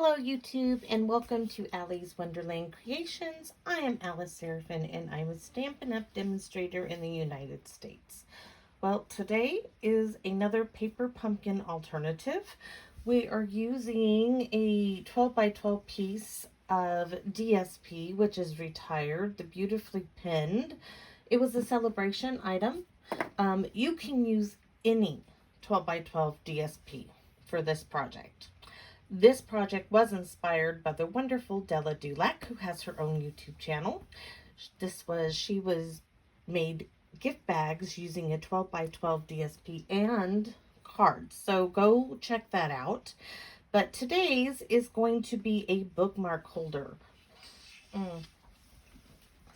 Hello YouTube and welcome to Allie's Wonderland Creations. I am Alice Seraphin and I'm a Stampin' Up! Demonstrator in the United States. Well, today is another paper pumpkin alternative. We are using a 12 by 12 piece of DSP, which is retired, the beautifully pinned. It was a celebration item. You can use any 12 by 12 DSP for this project. This project was inspired by the wonderful Della Dulac, who has her own YouTube channel. She was made gift bags using a 12 by 12 DSP and cards. So go check that out. But today's is going to be a bookmark holder.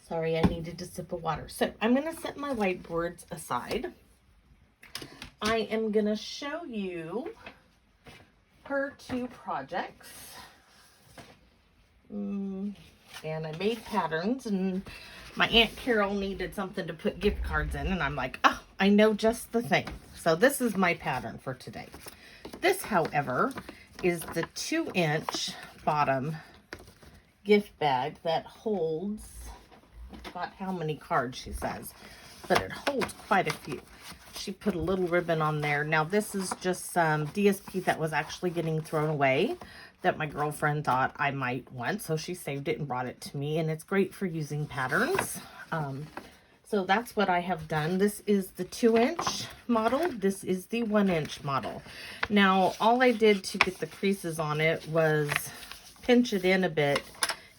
Sorry, I needed a sip of water. So I'm going to set my whiteboards aside. I am going to show you her two projects, and I made patterns, and my Aunt Carol needed something to put gift cards in, and I'm like, oh, I know just the thing. So this is my pattern for today. This, however, is the 2-inch bottom gift bag that holds, I forgot how many cards she says, but it holds quite a few. She put a little ribbon on there. Now this is just some DSP that was actually getting thrown away that my girlfriend thought I might want. So she saved it and brought it to me, and it's great for using patterns. So that's what I have done. This is the 2-inch model. This is the 1-inch model. Now all I did to get the creases on it was pinch it in a bit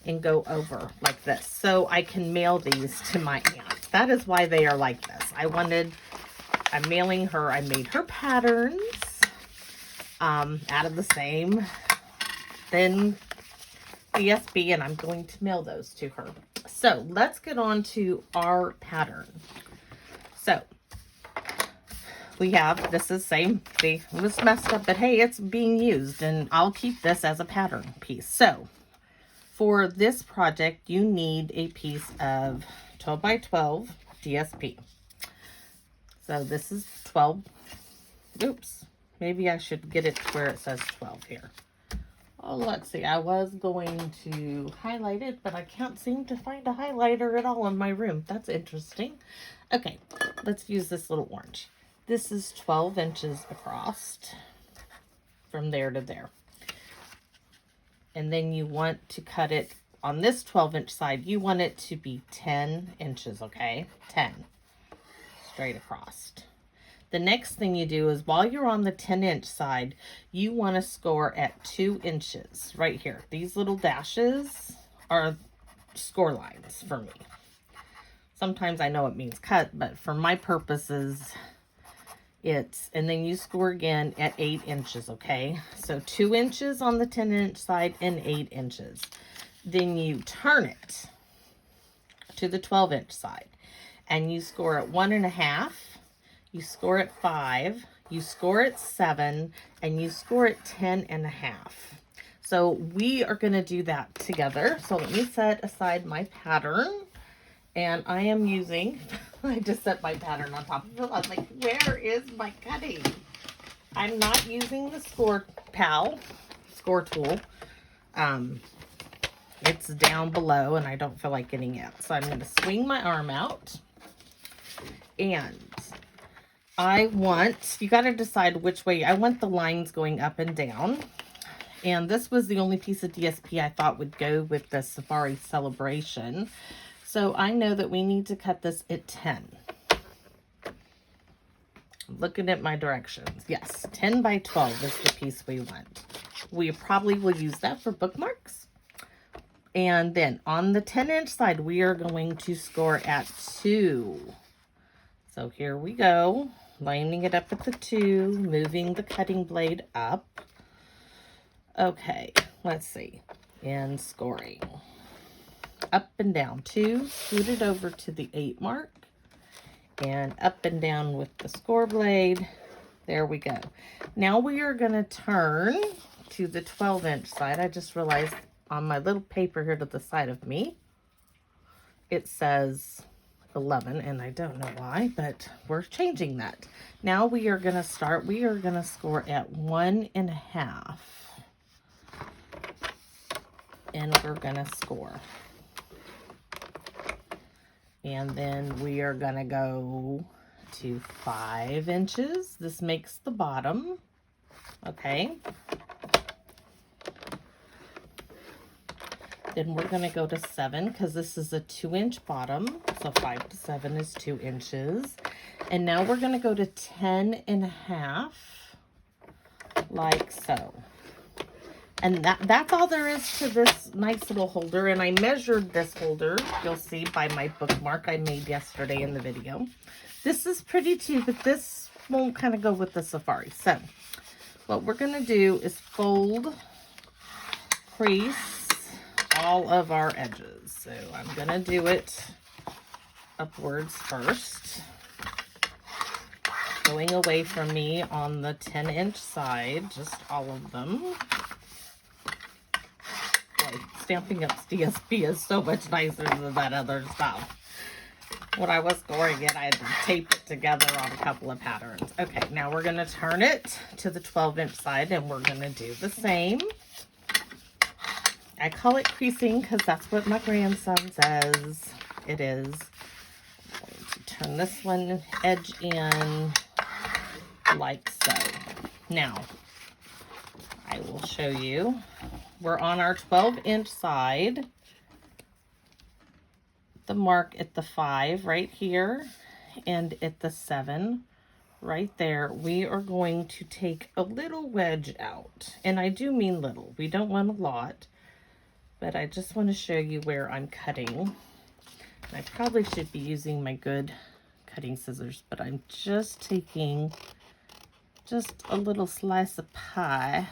and go over like this. So I can mail these to my aunt. That is why they are like this. I'm mailing her, I made her patterns out of the same thin DSP, and I'm going to mail those to her. So let's get on to our pattern. So we have, this is same, see, it was messed up, but hey, it's being used, and I'll keep this as a pattern piece. So for this project, you need a piece of 12 by 12 DSP. So this is 12. Oops. Maybe I should get it to where it says 12 here. Oh, let's see. I was going to highlight it, but I can't seem to find a highlighter at all in my room. That's interesting. Okay, let's use this little orange. This is 12 inches across from there to there. And then you want to cut it on this 12-inch side. You want it to be 10 inches, okay? 10. Straight across. The next thing you do is while you're on the 10-inch side, you want to score at 2 inches right here. These little dashes are score lines for me. Sometimes I know it means cut, but for my purposes, and then you score again at 8 inches, okay? So 2 inches on the 10-inch side and 8 inches. Then you turn it to the 12-inch side. And you score at 1.5, you score at 5, you score at 7, and you score at 10.5. So we are going to do that together. So let me set aside my pattern. And I am using, I just set my pattern on top of it. I was like, where is my cutting? I'm not using the score tool. It's down below and I don't feel like getting it. So I'm going to swing my arm out. And you got to decide which way. I want the lines going up and down. And this was the only piece of DSP I thought would go with the Safari Celebration. So I know that we need to cut this at 10. I'm looking at my directions. Yes, 10 by 12 is the piece we want. We probably will use that for bookmarks. And then on the 10-inch side, we are going to score at 2. So here we go, lining it up at the 2, moving the cutting blade up. Okay, let's see, and scoring. Up and down, 2, scoot it over to the 8 mark, and up and down with the score blade. There we go. Now we are going to turn to the 12-inch side. I just realized on my little paper here to the side of me, it says 11, and I don't know why, but we're changing that. Now we are going to score at 1.5. and we're gonna score. And then we are gonna go to 5 inches. This makes the bottom, okay? Then we're gonna go to 7 because this is a 2-inch bottom. So 5 to 7 is 2 inches. And now we're gonna go to 10.5, like so. And that's all there is to this nice little holder. And I measured this holder, you'll see, by my bookmark I made yesterday in the video. This is pretty too, but this won't kind of go with the safari. So what we're gonna do is fold, crease all of our edges. So I'm gonna do it upwards first, going away from me on the 10-inch side, just all of them. Boy, Stamping Up DSP is so much nicer than that other stuff. When I was scoring it, I had to tape it together on a couple of patterns. Okay, now we're gonna turn it to the 12-inch side and we're gonna do the same. I call it creasing because that's what my grandson says it is. I'm going to turn this one edge in like so. Now, I will show you. We're on our 12-inch side. The mark at the 5 right here and at the 7 right there. We are going to take a little wedge out. And I do mean little. We don't want a lot. But I just want to show you where I'm cutting. I probably should be using my good cutting scissors, but I'm just taking just a little slice of pie,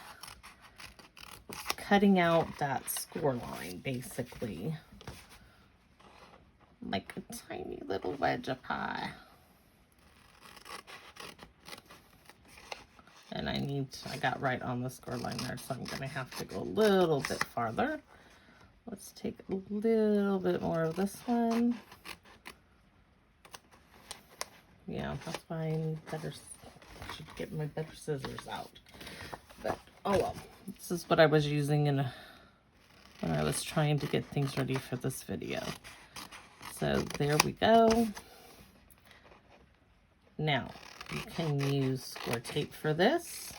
cutting out that score line, basically. Like a tiny little wedge of pie. And I got right on the score line there, so I'm going to have to go a little bit farther. Let's take a little bit more of this one. Yeah, that's why I need better, I should get my better scissors out. But, oh well. This is what I was using when I was trying to get things ready for this video. So, there we go. Now, you can use score tape for this.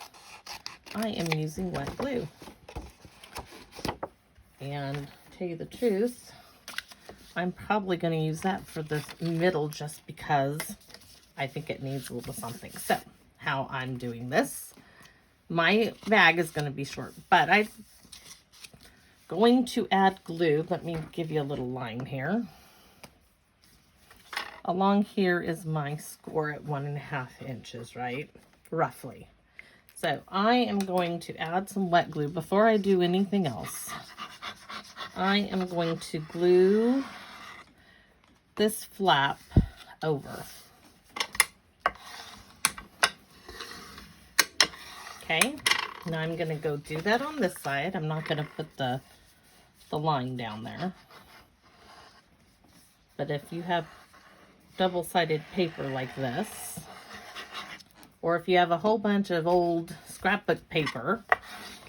I am using wet glue. And tell you the truth, I'm probably going to use that for the middle just because I think it needs a little something. So, how I'm doing this, my bag is going to be short, but I'm going to add glue. Let me give you a little line here. Along here is my score at 1.5 inches, right? Roughly. So, I am going to add some wet glue before I do anything else. I am going to glue this flap over. Okay, now I'm going to go do that on this side. I'm not going to put the line down there. But if you have double-sided paper like this, or if you have a whole bunch of old scrapbook paper,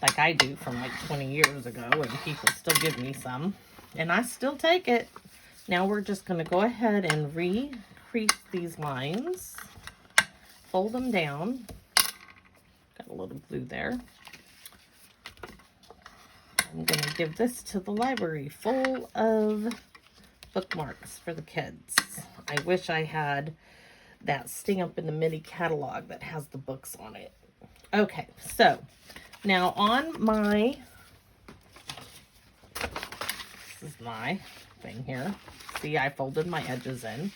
like I do from like 20 years ago, and people still give me some, and I still take it. Now we're just going to go ahead and re-crease these lines, fold them down. Got a little glue there. I'm going to give this to the library full of bookmarks for the kids. I wish I had that stamp in the mini catalog that has the books on it. Okay, so now on my, this is my thing here. See, I folded my edges in.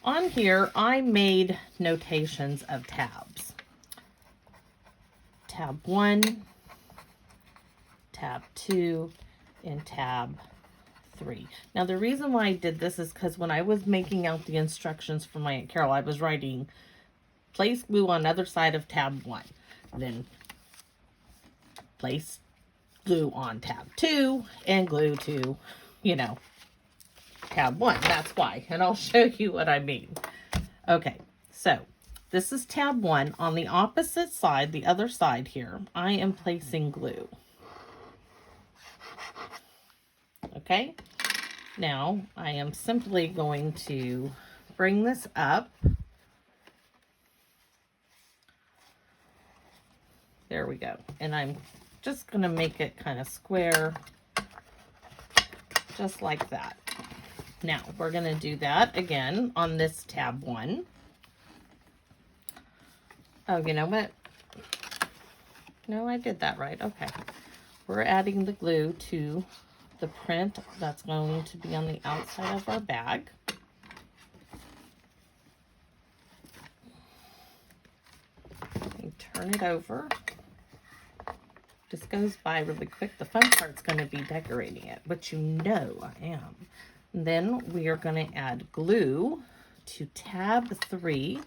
On here, I made notations of tabs. Tab 1, tab 2, and tab 3. Now, the reason why I did this is because when I was making out the instructions for my Aunt Carol, I was writing place glue on other side of tab 1. Then place glue on tab 2 and glue to, you know, tab 1. That's why. And I'll show you what I mean. Okay, so this is tab 1. On the opposite side, the other side here, I am placing glue. Okay, now I am simply going to bring this up. There we go. And I'm just going to make it kind of square, just like that. Now, we're going to do that again on this tab 1. Oh, you know what? No, I did that right. Okay. We're adding the glue to the print that's going to be on the outside of our bag. And turn it over. This goes by really quick. The fun part's going to be decorating it, which you know I am. And then we are going to add glue to tab 3,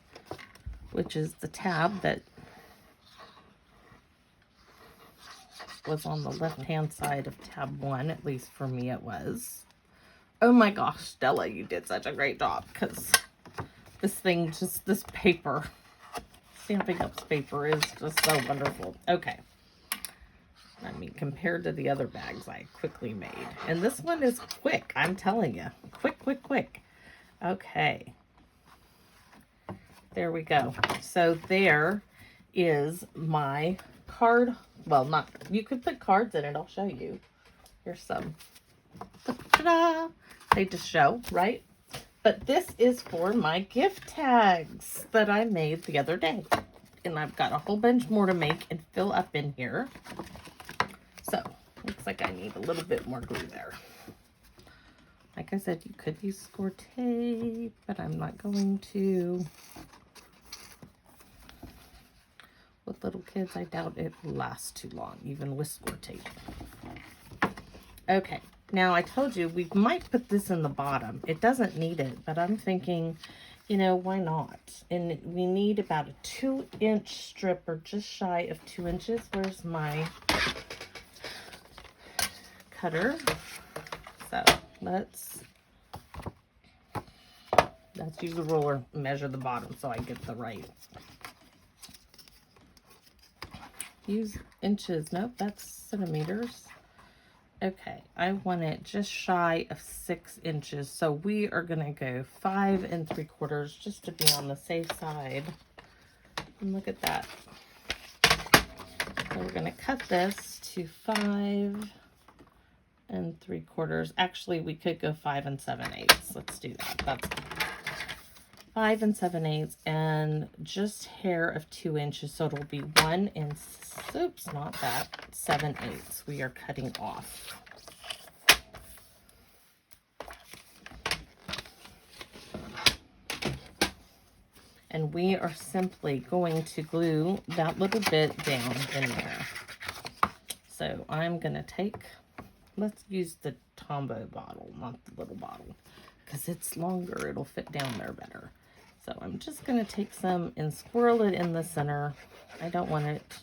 which is the tab that was on the left-hand side of tab 1, at least for me it was. Oh my gosh, Stella, you did such a great job, because this thing, just this paper, Stampin' Up's paper is just so wonderful. Okay. I mean, compared to the other bags I quickly made. And this one is quick, I'm telling you. Quick, quick, quick. Okay. There we go. So there is my card. Well, not, you could put cards in it. I'll show you. Here's some. Ta-da! They just show, right? But this is for my gift tags that I made the other day. And I've got a whole bunch more to make and fill up in here. So, looks like I need a little bit more glue there. Like I said, you could use score tape, but I'm not going to. With little kids, I doubt it lasts too long, even with score tape. Okay, now I told you we might put this in the bottom. It doesn't need it, but I'm thinking, you know, why not? And we need about a 2-inch strip, or just shy of 2 inches. Where's my cutter? So let's use the ruler, measure the bottom so I get the right. Use inches. Nope, that's centimeters. Okay, I want it just shy of 6 inches. So we are gonna go 5 3/4 just to be on the safe side. And look at that. So we're gonna cut this to 5 3/4. Actually, we could go 5 7/8. Let's do that. That's 5 7/8, and just hair of 2 inches. So it'll be 1 oops, not that, 7/8 we are cutting off. And we are simply going to glue that little bit down in there. So I'm gonna take, let's use the Tombow bottle, not the little bottle, because it's longer, it'll fit down there better. So I'm just going to take some and swirl it in the center. I don't want it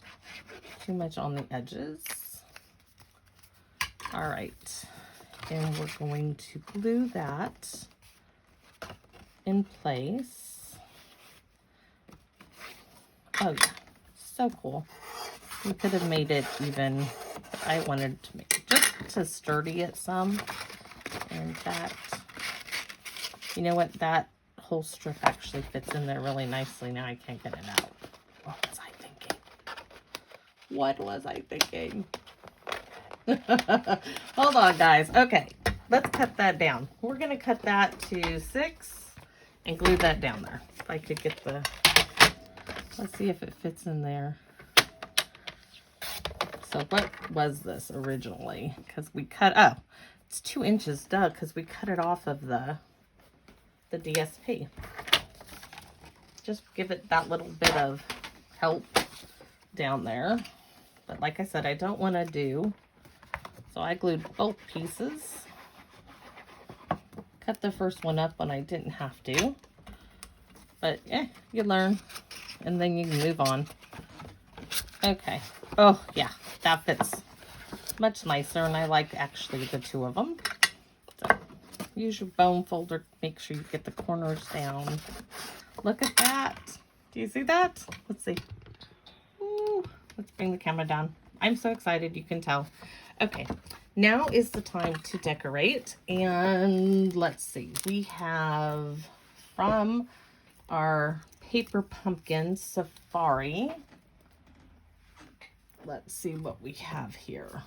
too much on the edges. All right, and we're going to glue that in place. Oh yeah, so cool. We could have made it even, but I wanted to make it just to sturdy it some. In fact, you know what, that whole strip actually fits in there really nicely. Now I can't get it out. What was I thinking? What was I thinking? Hold on, guys. Okay, let's cut that down. We're going to cut that to 6 and glue that down there. If I could get the, let's see if it fits in there. So what was this originally? Because we cut, oh, it's 2 inches, duh, because we cut it off of the DSP. Just give it that little bit of help down there. But like I said, I don't want to do, so I glued both pieces. Cut the first one up when I didn't have to. But yeah, you learn. And then you can move on. Okay. Oh yeah, that fits much nicer, and I like actually the 2 of them. So use your bone folder, make sure you get the corners down. Look at that. Do you see that? Let's see. Ooh, let's bring the camera down. I'm so excited, you can tell. Okay, now is the time to decorate. And let's see, we have from our Paper Pumpkin Safari. Let's see what we have here.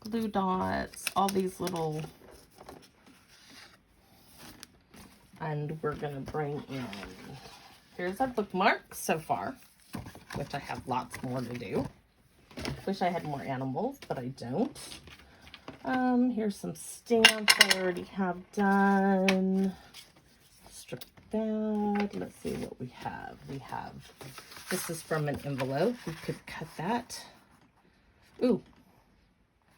Glue dots, all these little, and we're gonna bring in, here's our bookmarks so far, which I have lots more to do. Wish I had more animals, but I don't. Here's some stamps I already have done. Strip that. Let's see what we have. We have, this is from an envelope. We could cut that. Ooh,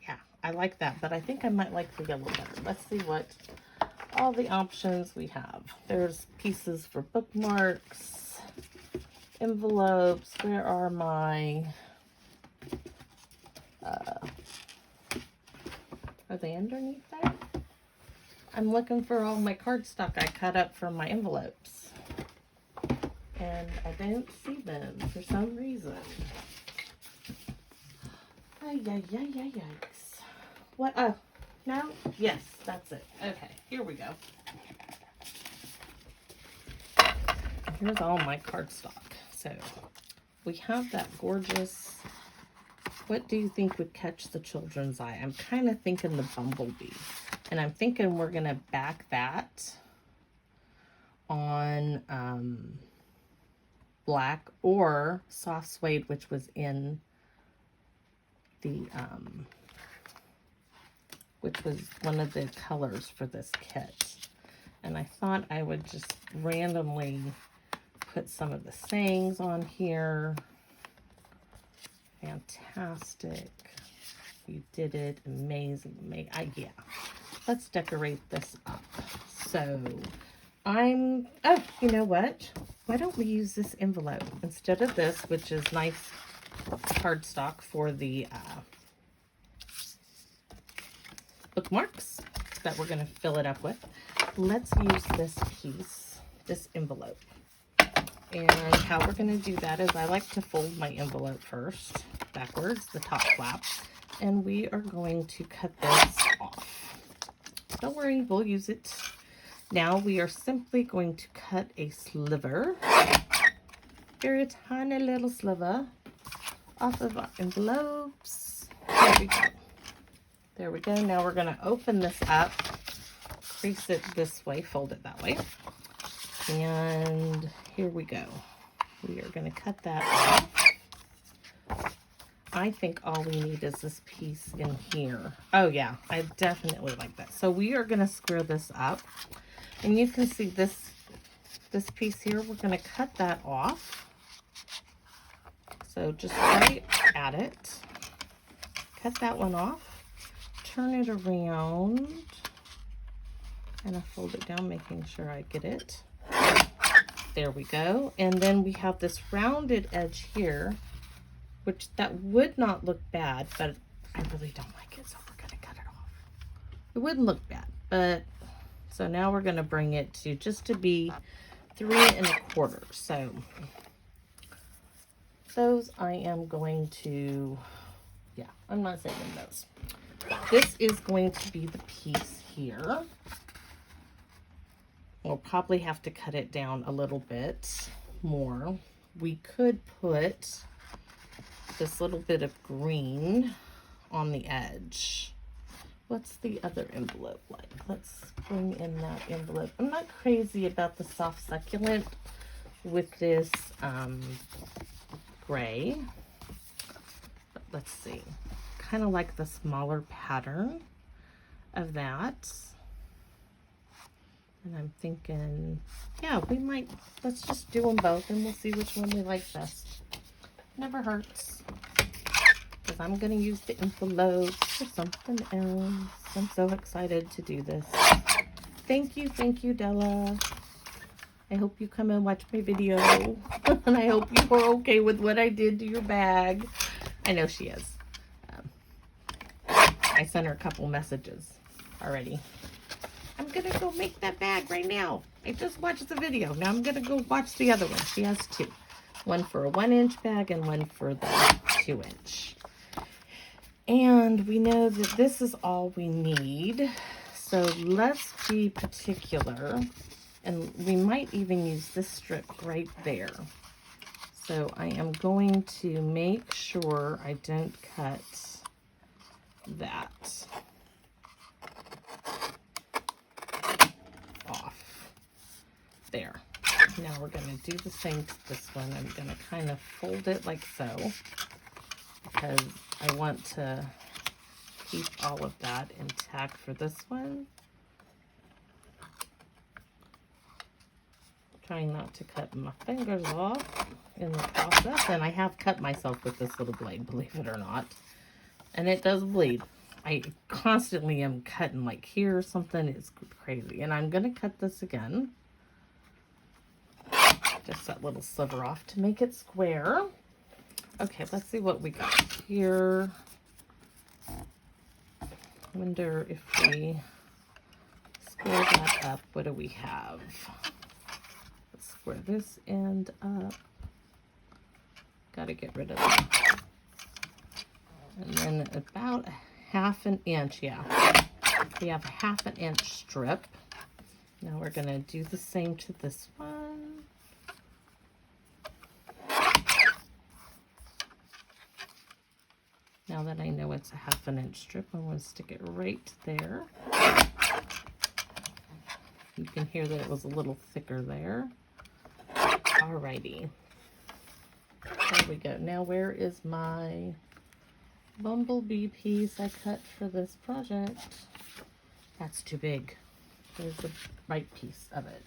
yeah, I like that, but I think I might like the yellow better. Let's see what all the options we have. There's pieces for bookmarks, envelopes. Where are my, are they underneath there? I'm looking for all my cardstock I cut up from my envelopes. And I don't see them for some reason. Yikes. What? Oh, no? Yes, that's it. Okay, here we go. Here's all my cardstock. So, we have that gorgeous, what do you think would catch the children's eye? I'm kind of thinking the bumblebee. And I'm thinking we're going to back that on black or soft suede, which was in the, which was one of the colors for this kit. And I thought I would just randomly put some of the sayings on here. Fantastic. You did it. Amazing. Yeah. Let's decorate this up. So oh, you know what? Why don't we use this envelope instead of this, which is nice cardstock for the bookmarks that we're going to fill it up with. Let's use this piece, this envelope. And how we're going to do that is I like to fold my envelope first, backwards, the top flap. And we are going to cut this off. Don't worry, we'll use it. Now we are simply going to cut a sliver, very tiny little sliver, off of our envelopes. There we go. There we go. Now we're going to open this up, crease it this way, fold it that way. And here we go. We are going to cut that off. I think all we need is this piece in here. Oh yeah, I definitely like that. So we are going to square this up. And you can see this piece here, we're going to cut that off. So just right at it. Cut that one off. Turn it around. And I fold it down, making sure I get it. There we go. And then we have this rounded edge here, which that would not look bad, but I really don't like it, so we're going to cut it off. It wouldn't look bad, but so now we're going to bring it to just to be 3 1/4. So those I am going to, yeah, I'm not saving those. This is going to be the piece here. We'll probably have to cut it down a little bit more. We could put this little bit of green on the edge. What's the other envelope like? Let's bring in that envelope. I'm not crazy about the soft succulent with this gray, but let's see. Kind of like the smaller pattern of that. And I'm thinking, yeah, we might, let's just do them both and we'll see which one we like best. Never hurts. Because I'm going to use the envelope for something else. I'm so excited to do this. Thank you, Della. I hope you come and watch my video. And I hope you are okay with what I did to your bag. I know she is. I sent her a couple messages already. I'm going to go make that bag right now. I just watched the video. Now I'm going to go watch the other one. She has 2. One for a 1-inch bag and one for the 2-inch. And we know that this is all we need. So let's be particular. And we might even use this strip right there. So I am going to make sure I don't cut that off. There. Now we're going to do the same to this one. I'm going to kind of fold it like so, because I want to keep all of that intact for this one. Trying not to cut my fingers off in the process. And I have cut myself with this little blade, believe it or not. And it does bleed. I constantly am cutting like here or something. It's crazy. And I'm going to cut this again. Just that little sliver off to make it square. Okay, let's see what we got here. I wonder if we square that up, what do we have? Let's square this end up. Got to get rid of that. And then about 1/2 inch, yeah. We have a 1/2 inch strip. Now we're going to do the same to this one. Now that I know it's a 1/2 inch strip, I'm going to stick it right there. You can hear that it was a little thicker there. Alrighty. There we go. Now where is my bumblebee piece I cut for this project? That's too big. There's the right piece of it.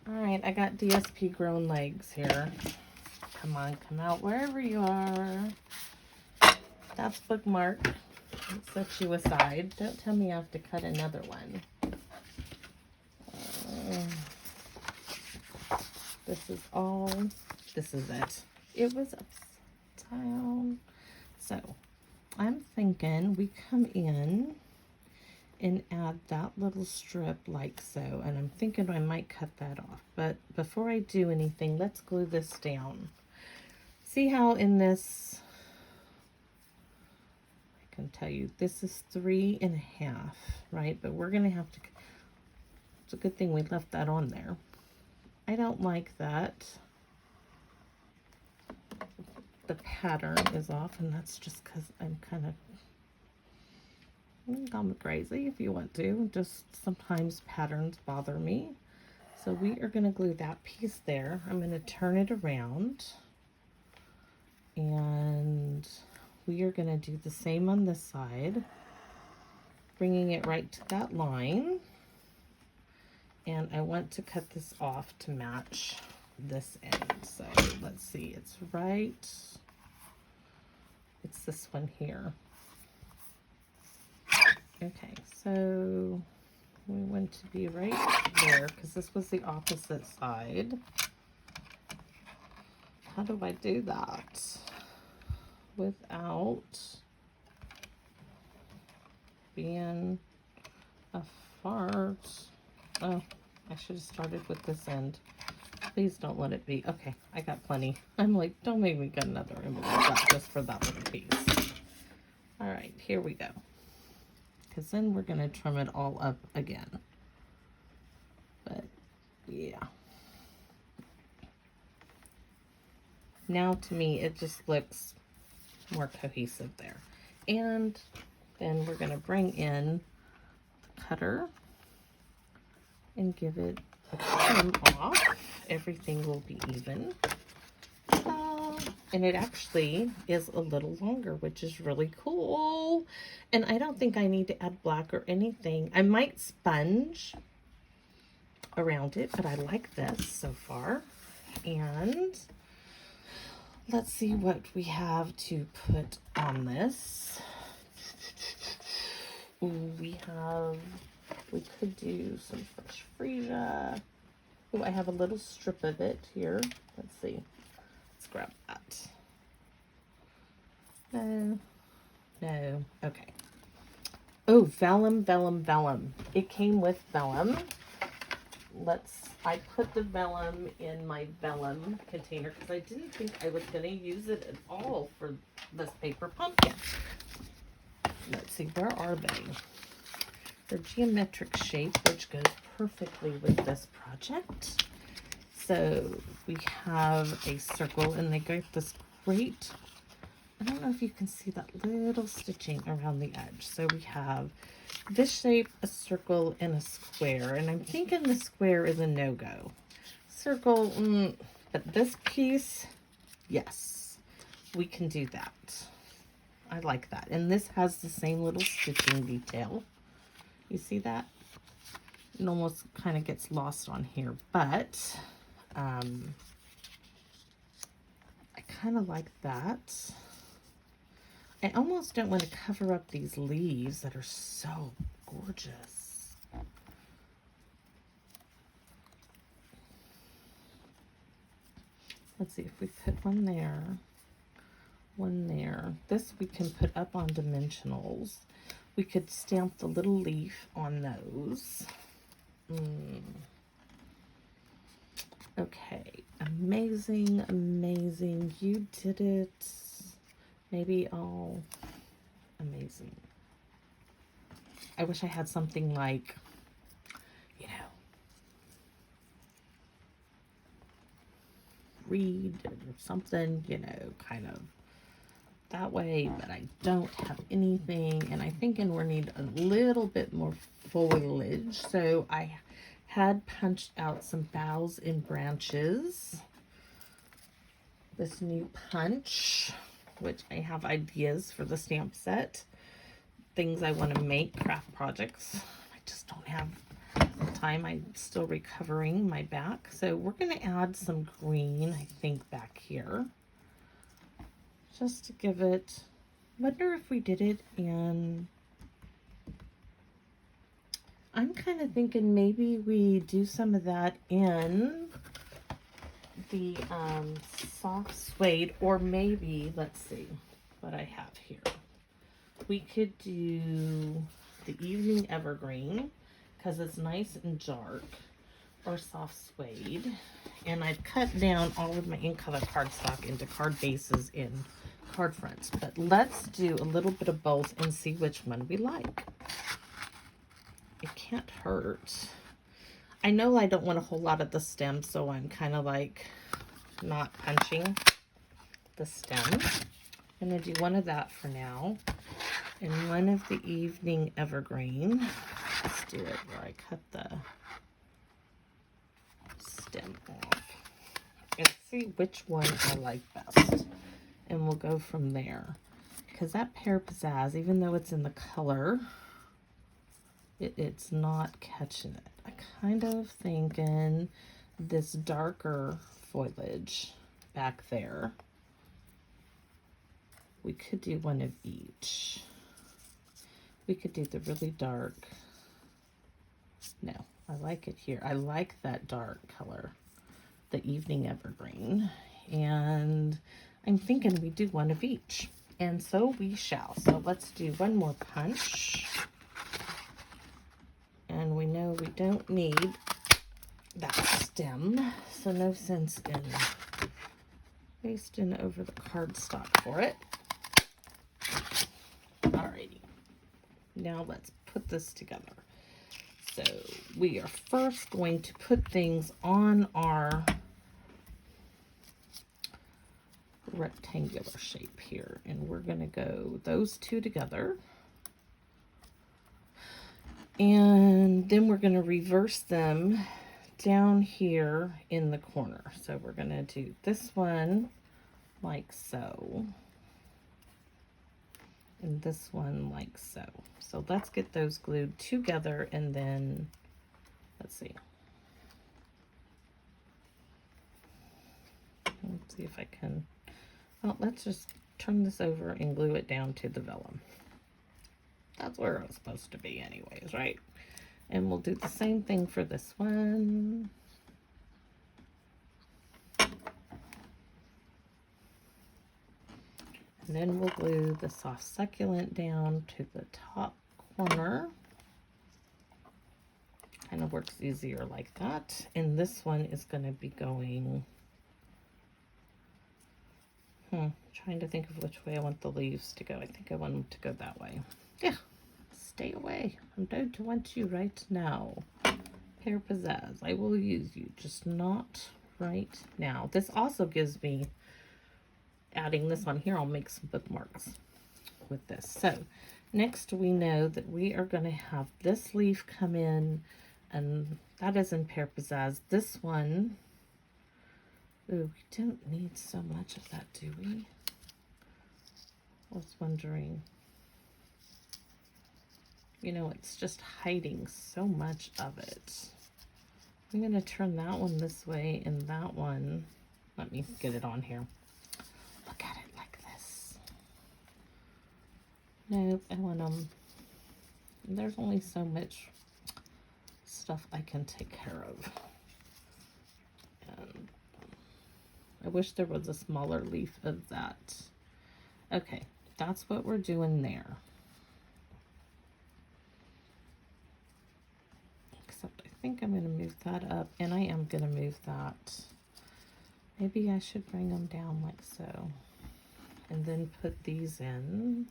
Alright, I got DSP grown legs here. Come on, come out wherever you are. That's Bookmark. Let's set you aside. Don't tell me I have to cut another one. This is all. This is it. It was upside down. So, I'm thinking we come in and add that little strip like so. And I'm thinking I might cut that off. But before I do anything, let's glue this down. See how in this, I can tell you, this is 3 1/2, right? But we're going to have to, it's a good thing we left that on there. I don't like that. The pattern is off, and that's just because I'm kind of, call me crazy if you want to. Just sometimes patterns bother me. So we are going to glue that piece there. I'm going to turn it around. And we are going to do the same on this side, bringing it right to that line. And I want to cut this off to match this end. So let's see, it's right, it's this one here. Okay, so we want to be right there because this was the opposite side. How do I do that without being a fart? Oh, I should have started with this end. Please don't let it be. Okay, I got plenty. I'm like, don't make me get another envelope just for that little piece. All right, here we go. Because then we're going to trim it all up again. But, yeah. Now, to me, it just looks more cohesive there. And then we're going to bring in the cutter and give it a trim off. Everything will be even. And it actually is a little longer, which is really cool. And I don't think I need to add black or anything. I might sponge around it, but I like this so far. And let's see what we have to put on this. Ooh, we could do some fresh freesia. Oh, I have a little strip of it here. Let's see. Let's grab that. No. Okay. Oh, vellum. It came with vellum. Let's I put the vellum in my vellum container because I didn't think I was going to use it at all for this paper pumpkin. Let's see, where are they? They're geometric shape, which goes perfectly with this project. So we have a circle, and they got this great, I don't know if you can see that little stitching around the edge. So we have this shape, a circle, and a square. And I'm thinking the square is a no-go. Circle, but this piece, yes, we can do that. I like that. And this has the same little stitching detail. You see that? It almost kind of gets lost on here, but I kind of like that. I almost don't want to cover up these leaves that are so gorgeous. Let's see if we put one there, one there. This we can put up on dimensionals. We could stamp the little leaf on those. Okay, amazing, amazing. You did it. Maybe all amazing. I wish I had something like, you know, read or something, you know, kind of that way, but I don't have anything, and I'm thinking we need a little bit more foliage. So I had punched out some boughs and branches. This new punch, which I have ideas for the stamp set, things I want to make, craft projects. I just don't have the time. I'm still recovering my back. So we're going to add some green, I think, back here. Just to give it, wonder if we did it in, I'm kind of thinking maybe we do some of that in the soft suede, or maybe, let's see what I have here. We could do the evening evergreen because it's nice and dark, or soft suede. And I've cut down all of my ink color cardstock into card bases in card fronts. But let's do a little bit of both and see which one we like. It can't hurt. I know I don't want a whole lot of the stem, so I'm kind of like not punching the stem. I'm going to do one of that for now. And one of the evening evergreen. Let's do it where I cut the stem off. And see which one I like best. And we'll go from there. Because that Pear Pizzazz, even though it's in the color, it's not catching it. I kind of thinking this darker foliage back there. We could do one of each. We could do the really dark. No, I like it here. I like that dark color, the evening evergreen. And I'm thinking we do one of each. And so we shall. So let's do one more punch. And we know we don't need that stem, so no sense in wasting over the cardstock for it. Alrighty, now let's put this together. So we are first going to put things on our rectangular shape here, and we're going to go those two together. And then we're going to reverse them down here in the corner. So we're going to do this one like so. And this one like so. So let's get those glued together, and then, let's see. Let's see if I can, well, let's just turn this over and glue it down to the vellum. That's where it's supposed to be anyways, right? And we'll do the same thing for this one. And then we'll glue the soft succulent down to the top corner. kind of works easier like that. And this one is going to be going, trying to think of which way I want the leaves to go. I think I want them to go that way. Yeah, stay away. I don't want you right now. Pear Pizzazz, I will use you, just not right now. This also gives me, adding this on here, I'll make some bookmarks with this. So next we know that we are going to have this leaf come in, and that is in Pear Pizzazz. This one, ooh, we don't need so much of that, do we? I was wondering. You know, it's just hiding so much of it. I'm going to turn that one this way and that one. Let me get it on here. Look at it like this. Nope, I want them. There's only so much stuff I can take care of. And I wish there was a smaller leaf of that. Okay, that's what we're doing there. Except I think I'm going to move that up, and I am going to move that. Maybe I should bring them down like so. And then put these in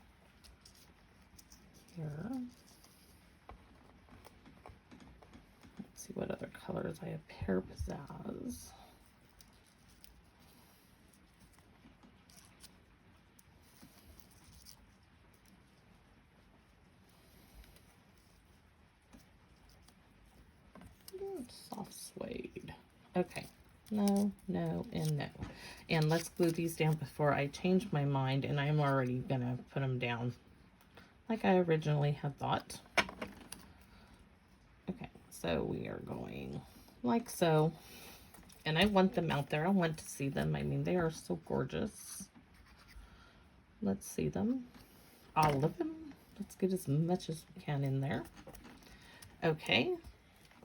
here. Let's see what other colors I have. Pear Pizzazz. Soft suede. Okay. No, no, and no. And let's glue these down before I change my mind, and I'm already gonna put them down like I originally had thought. Okay, so we are going like so. And I want them out there. I want to see them. I mean, they are so gorgeous. Let's see them. All of them. Let's get as much as we can in there. Okay,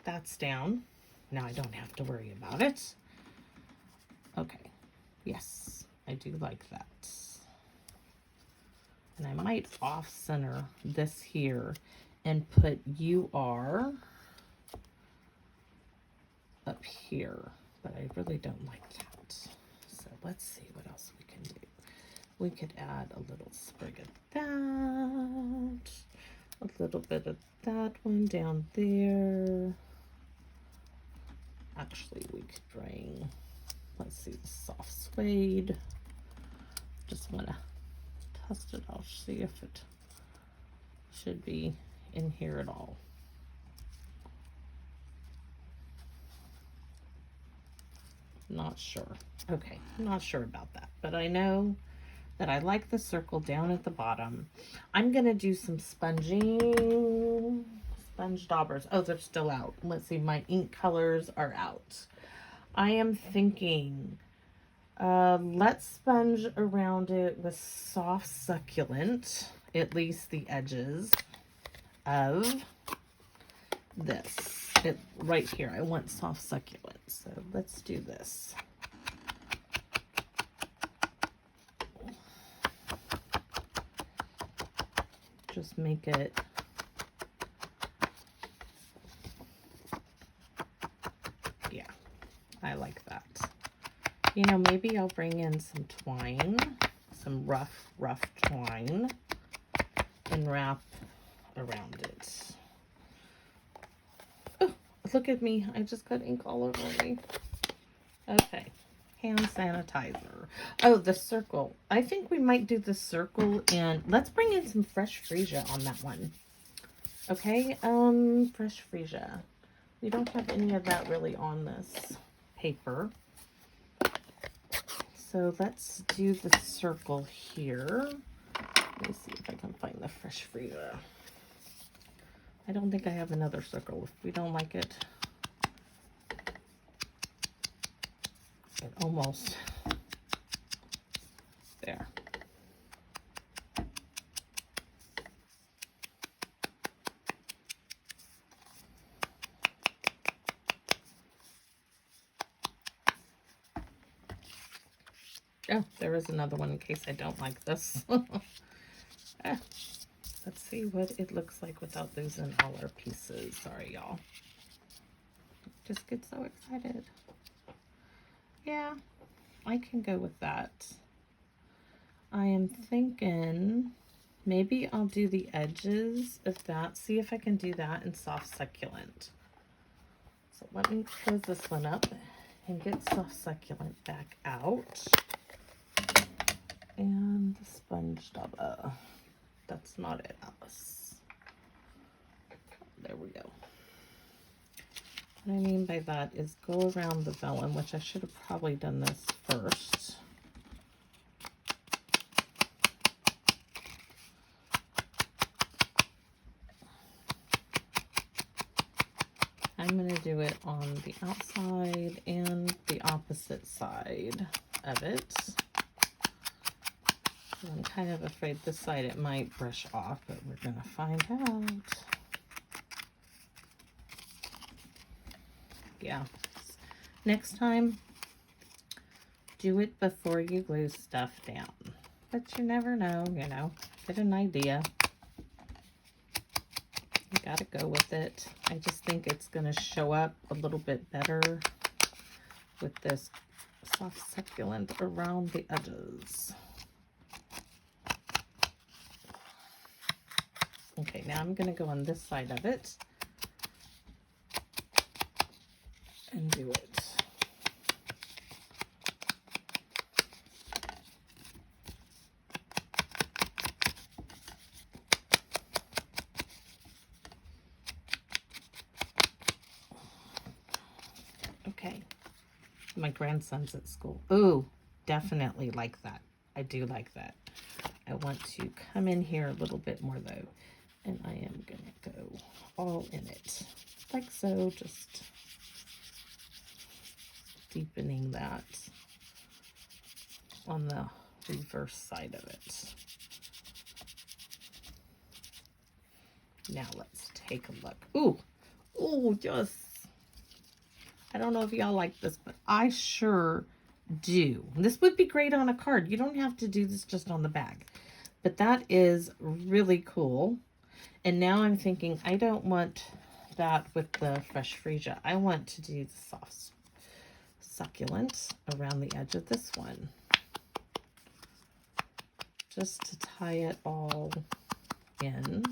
that's down. Now I don't have to worry about it. Okay, yes, I do like that. And I might off-center this here and put "you are" up here, but I really don't like that. So let's see what else we can do. We could add a little sprig of that, a little bit of that one down there. Actually, we could bring, let's see, the soft suede. Just want to test it. I'll see if it should be in here at all. Not sure. Okay, not sure about that, but I know that I like the circle down at the bottom. I'm gonna do some sponging. Sponge daubers. Oh, they're still out. Let's see, my ink colors are out. I am thinking, let's sponge around it with soft succulent, at least the edges of this. Right here, I want soft succulent. So let's do this. Just make it I like that. You know, maybe I'll bring in some twine, some rough twine, and wrap around it. Oh, look at me. I just got ink all over me. Okay. Hand sanitizer. Oh, the circle. I think we might do the circle, and let's bring in some fresh freesia on that one. Okay, fresh freesia. We don't have any of that really on this paper. So let's do the circle here. Let me see if I can find the fresh freesia. I don't think I have another circle. If we don't like it, it almost there. Oh, there is another one in case I don't like this. Let's see what it looks like without losing all our pieces. Sorry, y'all. just get so excited. Yeah, I can go with that. I am thinking maybe I'll do the edges of that. See if I can do that in soft succulent. So let me close this one up and get soft succulent back out. And the sponge dauber. That's not it, Alice. There we go. What I mean by that is go around the vellum, which I should have probably done this first. I'm going to do it on the outside and the opposite side of it. I'm kind of afraid this side it might brush off, but we're going to find out. Yeah. Next time, do it before you glue stuff down. But you never know, you know, get an idea. You gotta go with it. I just think it's gonna show up a little bit better with this soft succulent around the edges. Okay, now I'm gonna go on this side of it and do it. Okay, my grandson's at school. Ooh, definitely like that. I do like that. I want to come in here a little bit more though, and I am gonna go all in it, like so, just deepening that on the reverse side of it. Now let's take a look. Ooh, ooh, just, I don't know if y'all like this, but I sure do. This would be great on a card. You don't have to do this just on the bag, but that is really cool. And now I'm thinking, I don't want that with the fresh freesia. I want to do the soft succulent around the edge of this one, just to tie it all in.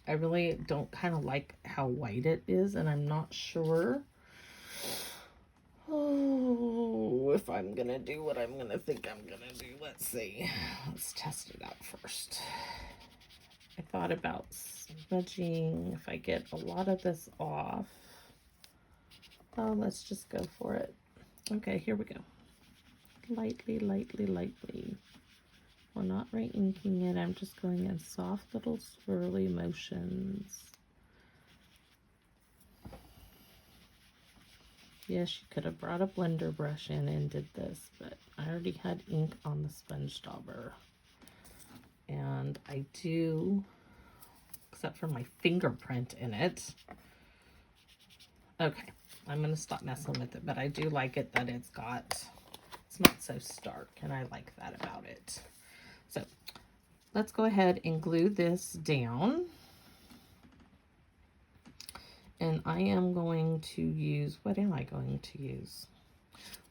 I really don't kind of like how white it is, and I'm not sure if I'm gonna do what I'm gonna think I'm gonna do. Let's see. Let's test it out first. I thought about smudging. If I get a lot of this off, oh, let's just go for it. Okay, here we go. Lightly, lightly, lightly. We're not re-inking it. I'm just going in soft little swirly motions. Yes, you could have brought a blender brush in and did this, but I already had ink on the sponge dauber. And I do, except for my fingerprint in it. Okay, I'm going to stop messing with it, but I do like it that it's not so stark, and I like that about it. So let's go ahead and glue this down. And I am going to use, what am I going to use?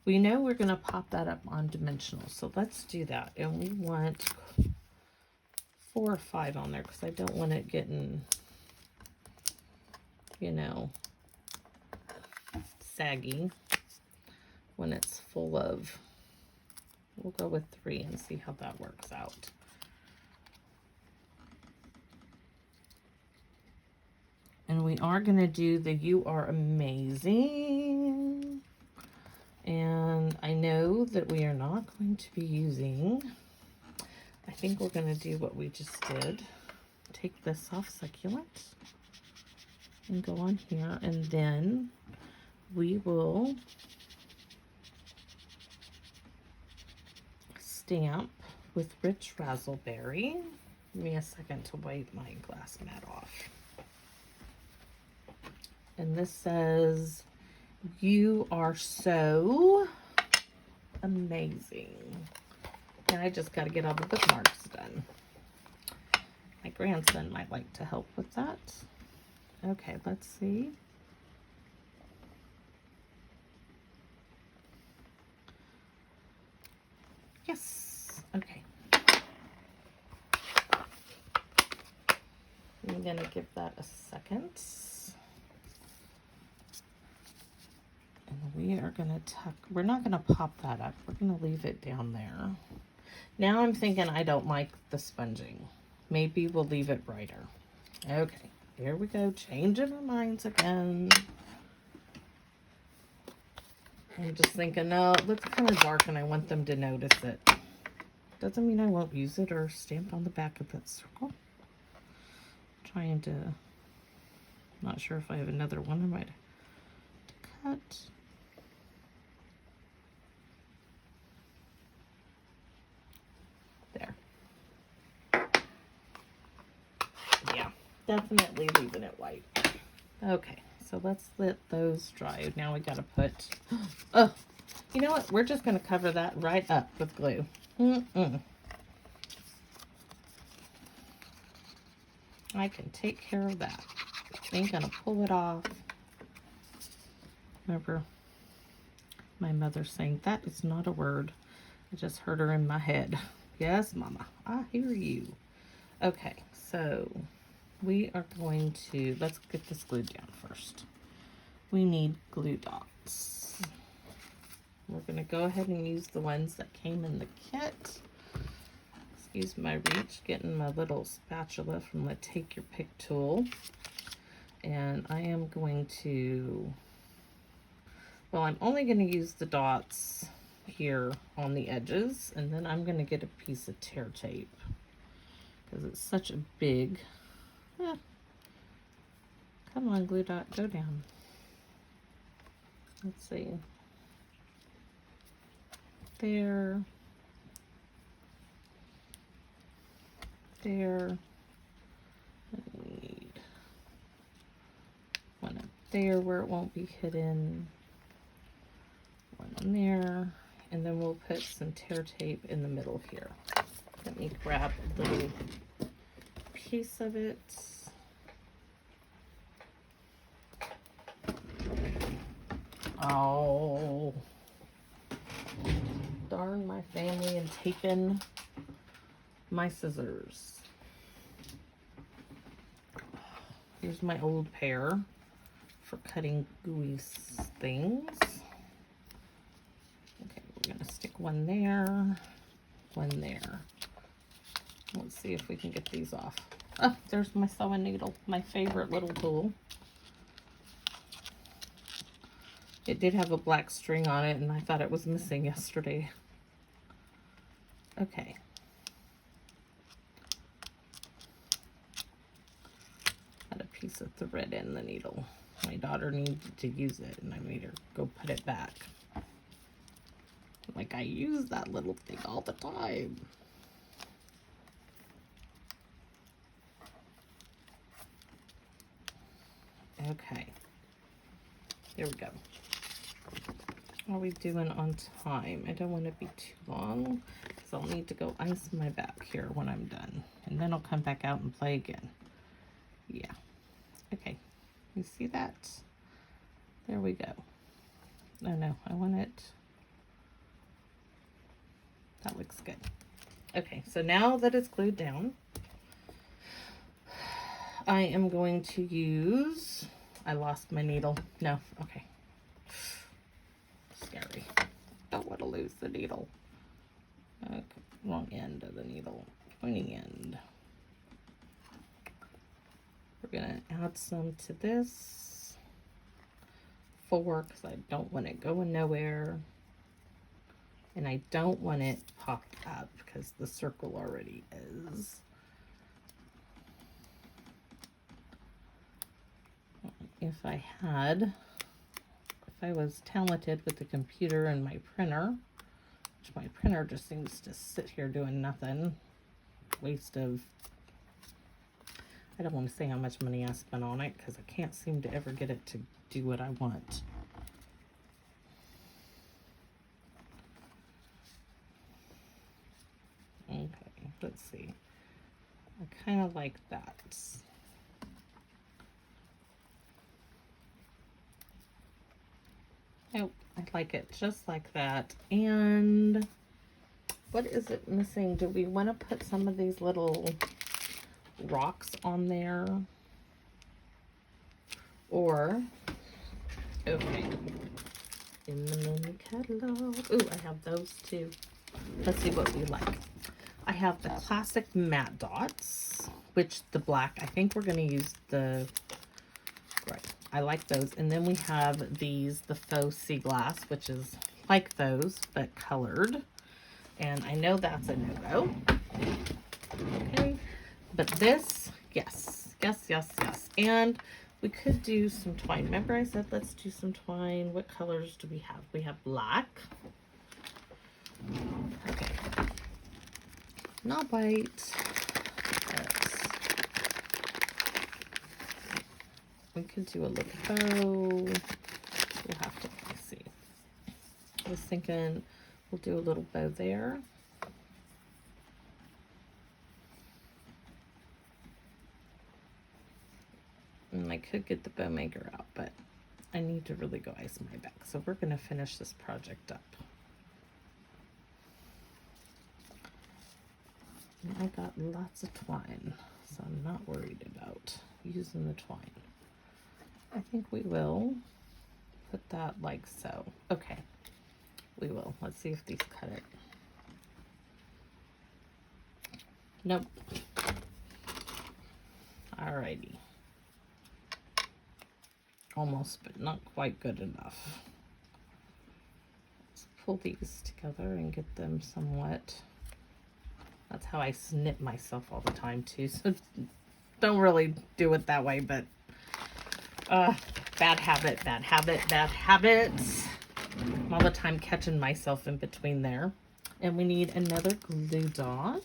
We know we're going to pop that up on dimensional, so let's do that. And we want 4 or 5 on there because I don't want it getting, you know, saggy when it's full of. We'll go with 3 and see how that works out. And we are going to do the You Are Amazing. And I know that we are not going to be using, I think we're going to do what we just did. Take the soft succulent and go on here, and then we will stamp with Rich Razzleberry. Give me a second to wipe my glass mat off. And this says, "You are so amazing." And I just got to get all the bookmarks done. My grandson might like to help with that. Okay, let's see. Yes, okay. I'm gonna give that a second. And we are gonna tuck, we're not gonna pop that up. We're gonna leave it down there. Now I'm thinking I don't like the sponging. Maybe we'll leave it brighter. Okay, here we go, changing our minds again. I'm just thinking, no, it looks kind of dark and I want them to notice it. Doesn't mean I won't use it or stamp on the back of that circle. Trying to, not sure if I have another one. I might cut. There. Yeah, definitely leaving it white. Okay, so let's let those dry. Now we gotta put, oh, you know what? We're just gonna cover that right up with glue. I can take care of that. Ain't gonna pull it off. Remember my mother saying, "That is not a word." I just heard her in my head. Yes, Mama, I hear you. Okay, so we are going to, let's get this glued down first. We need glue dots. We're gonna go ahead and use the ones that came in the kit. Excuse my reach, getting my little spatula from the Take Your Pick tool. And I am going to, well, I'm only going to use the dots here on the edges, and then I'm going to get a piece of tear tape because it's such a big, come on, glue dot, go down. Let's see. There. There. I need one up there where it won't be hidden. One in there. And then we'll put some tear tape in the middle here. Let me grab a little piece of it. Oh, darn my family and taping my scissors. Here's my old pair for cutting gooey things. Okay, we're gonna stick one there, one there. Let's see if we can get these off. Oh, there's my sewing needle, my favorite little tool. It did have a black string on it, and I thought it was missing yesterday. Okay. Got a piece of thread in the needle. My daughter needed to use it, and I made her go put it back. Like, I use that little thing all the time. Okay. There we go. How are we doing on time? I don't want to be too long because I'll need to go ice my back here when I'm done. And then I'll come back out and play again. Yeah. Okay. You see that? There we go. Oh no, I want it. That looks good. Okay, so now that it's glued down, I am going to use, I lost my needle. No, okay. Scary. Don't want to lose the needle. Okay, wrong end of the needle. Pointing end. We're going to add some to this. 4, because I don't want it going nowhere. And I don't want it popped up because the circle already is. If I was talented with the computer and my printer, which my printer just seems to sit here doing nothing, waste of I don't want to say how much money I spent on it because I can't seem to ever get it to do what I want. Okay, let's see. I kind of like that. Nope, I like it just like that. And what is it missing? Do we want to put some of these little rocks on there? Or, okay, in the mini catalog. Ooh, I have those too. Let's see what we like. I have the classic matte dots, which the black, I think we're going to use the, right, I like those. And then we have these, the faux sea glass, which is like those, but colored. And I know that's a no-go. Okay, but this, yes, yes, yes, yes. And we could do some twine. Remember I said let's do some twine. What colors do we have? We have black. Okay. Not white. We could do a little bow. We'll have to see. I was thinking we'll do a little bow there. And I could get the bow maker out, but I need to really go ice my back. So we're going to finish this project up. And I got lots of twine, so I'm not worried about using the twine. I think we will put that like so. Okay, we will. Let's see if these cut it. Nope. Alrighty. Almost, but not quite good enough. Let's pull these together and get them somewhat. That's how I snip myself all the time too, so don't really do it that way, but bad habit, bad habit, bad habits. I'm all the time catching myself in between there. And we need another glue dot.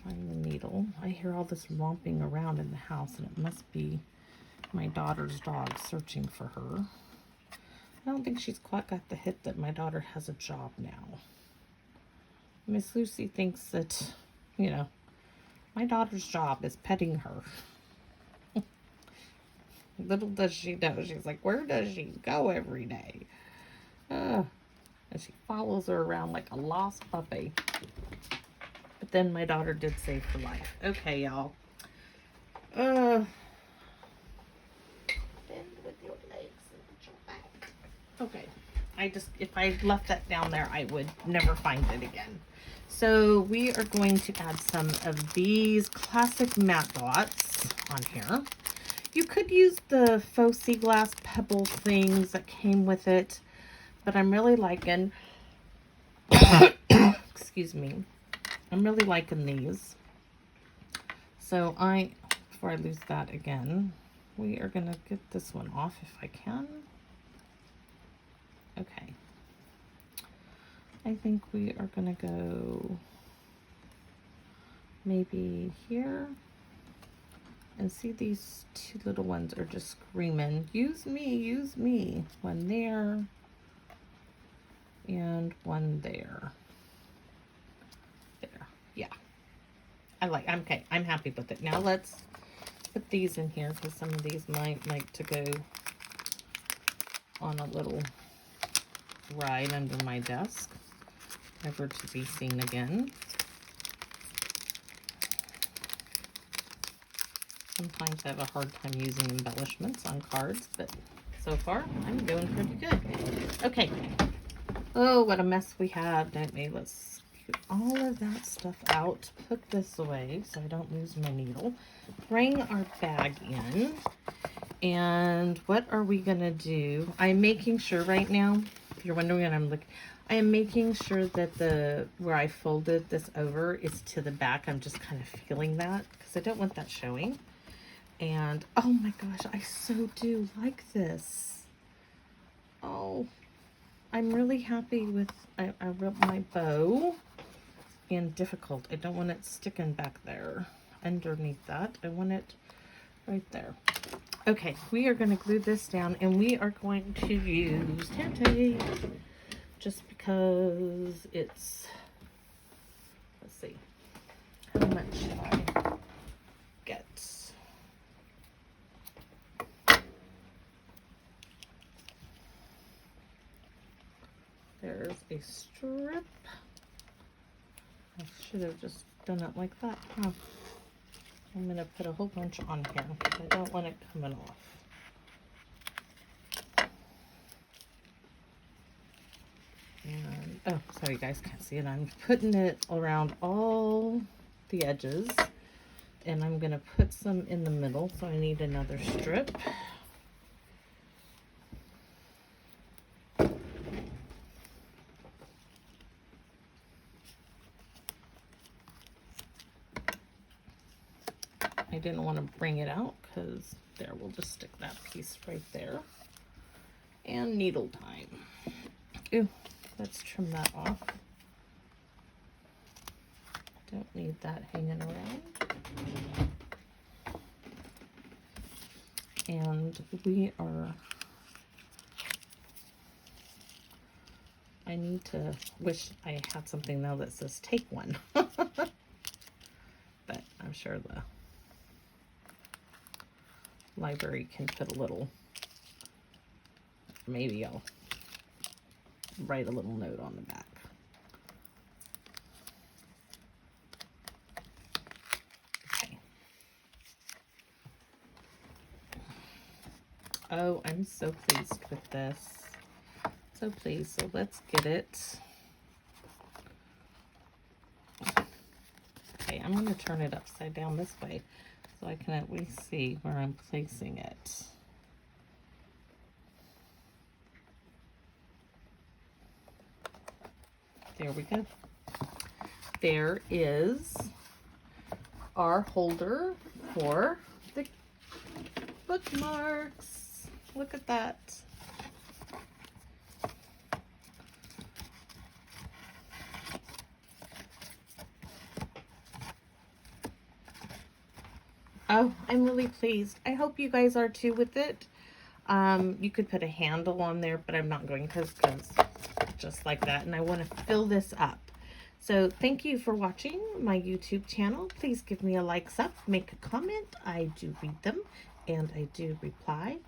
Find the needle. I hear all this romping around in the house, and it must be my daughter's dog searching for her. I don't think she's quite got the hit that my daughter has a job now. Miss Lucy thinks that, you know, my daughter's job is petting her. Little does she know, she's like, where does she go every day? And she follows her around like a lost puppy. But then my daughter did save her life. Okay, y'all. Bend with your legs and your back. Okay. If I left that down there, I would never find it again. So we are going to add some of these classic matte dots on here. You could use the faux sea glass pebble things that came with it, but I'm really liking, excuse me, I'm really liking these. So before I lose that again, we are going to get this one off if I can. Okay. I think we are going to go maybe here. And see, these two little ones are just screaming, use me, use me. One there and one there. There, yeah. I'm okay. I'm happy with it. Now let's put these in here because some of these might like to go on a little ride under my desk, never to be seen again. Sometimes I have a hard time using embellishments on cards, but so far I'm doing pretty good. Okay. Oh, what a mess we have, don't we? Let's get all of that stuff out. Put this away so I don't lose my needle. Bring our bag in. And what are we going to do? I'm making sure right now, if you're wondering what I'm looking, I am making sure that where I folded this over is to the back. I'm just kind of feeling that because I don't want that showing. And oh my gosh, I so do like this. Oh, I'm really happy with, I wrote my bow. and difficult. I don't want it sticking back there underneath that. I want it right there. Okay, we are going to glue this down, and we are going to use hand tape just because it's, let's see, how much should I get? There's a strip. I should have just done it like that, huh? I'm going to put a whole bunch on here. I don't want it coming off. And, oh, sorry you guys can't see it. I'm putting it around all the edges. And I'm going to put some in the middle, so I need another strip. I didn't want to bring it out because there, we'll just stick that piece right there. And needle time. Ooh, let's trim that off. Don't need that hanging around. And we are, I need to, wish I had something now that says take one. But I'm sure the library can put a little, maybe I'll write a little note on the back. Okay. Oh, I'm so pleased with this. So pleased. So let's get it. Okay, I'm going to turn it upside down this way so I can at least see where I'm placing it. There we go. There is our holder for the bookmarks. Look at that. Oh, I'm really pleased. I hope you guys are too with it. You could put a handle on there, but I'm not going because just like that. And I want to fill this up. So thank you for watching my YouTube channel. Please give me a like, sub, make a comment. I do read them and I do reply.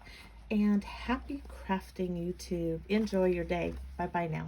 And happy crafting, YouTube. Enjoy your day. Bye-bye now.